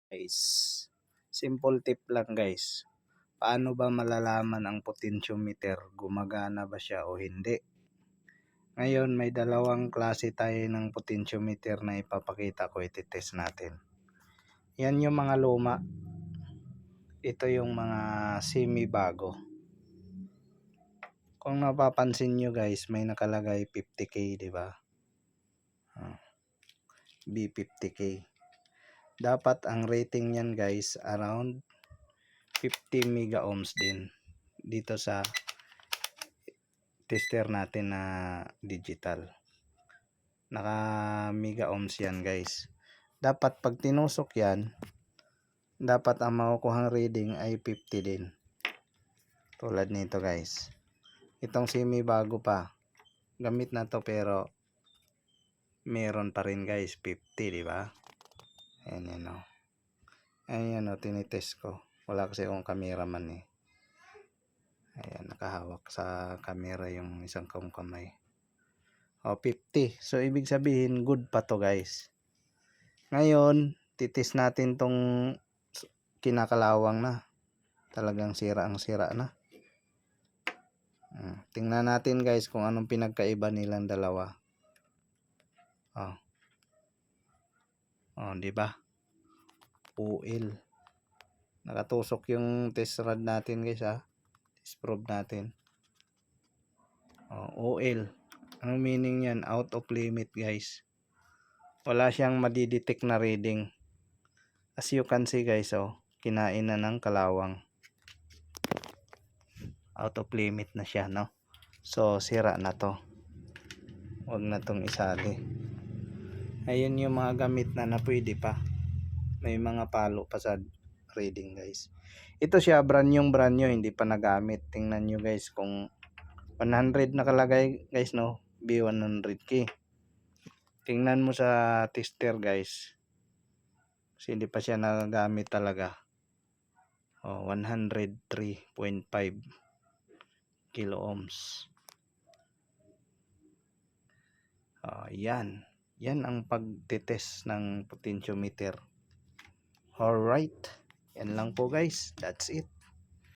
Guys, simple tip lang guys. Paano ba malalaman ang potentiometer? Gumagana ba siya o hindi? Ngayon, may dalawang klase tayo ng potentiometer na ipapakita ko, ititest natin. Yan yung mga luma. Ito yung mga semi-bago. Kung napapansin nyo guys, may nakalagay 50K, di ba? B50K. Dapat ang rating niyan guys, around 50 mega ohms din dito sa tester natin na digital. Naka mega ohms yan guys. Dapat pag tinusok yan, dapat ang makukuhang reading ay 50 din. Tulad nito guys. Itong semi bago pa. Gamit na to pero meron pa rin guys 50, di ba? Ayan yan o. Ayan o, tinitest ko. Wala kasi akong cameraman eh. Ayan, nakahawak sa camera yung isang kong kamay. O, 50. So, ibig sabihin, good pa to guys. Ngayon, titis natin tong kinakalawang na. Talagang sira ang sira na. Tingnan natin guys kung anong pinagkaiba nilang dalawa. Di ba? Oil. Nakatusok yung test rod natin guys ha. Test probe natin. Oil. Anong meaning yan? Out of limit guys. Wala siyang madidetect na reading. As you can see guys, kinain na ng kalawang. Out of limit na siya, no? So, sira na to. Huwag na tong isali. Ayun yung mga gamit na pwede pa. May mga palo pa sa reading guys. Ito siya, brand new, hindi pa nagamit. Tingnan nyo guys kung 100 nakalagay guys, no? B100K. Tingnan mo sa tester guys. Kasi hindi pa siya nagagamit talaga. 103.5 kilo ohms. Yan. Yan ang pagtitest ng potentiometer. Alright. Yan lang po guys. That's it.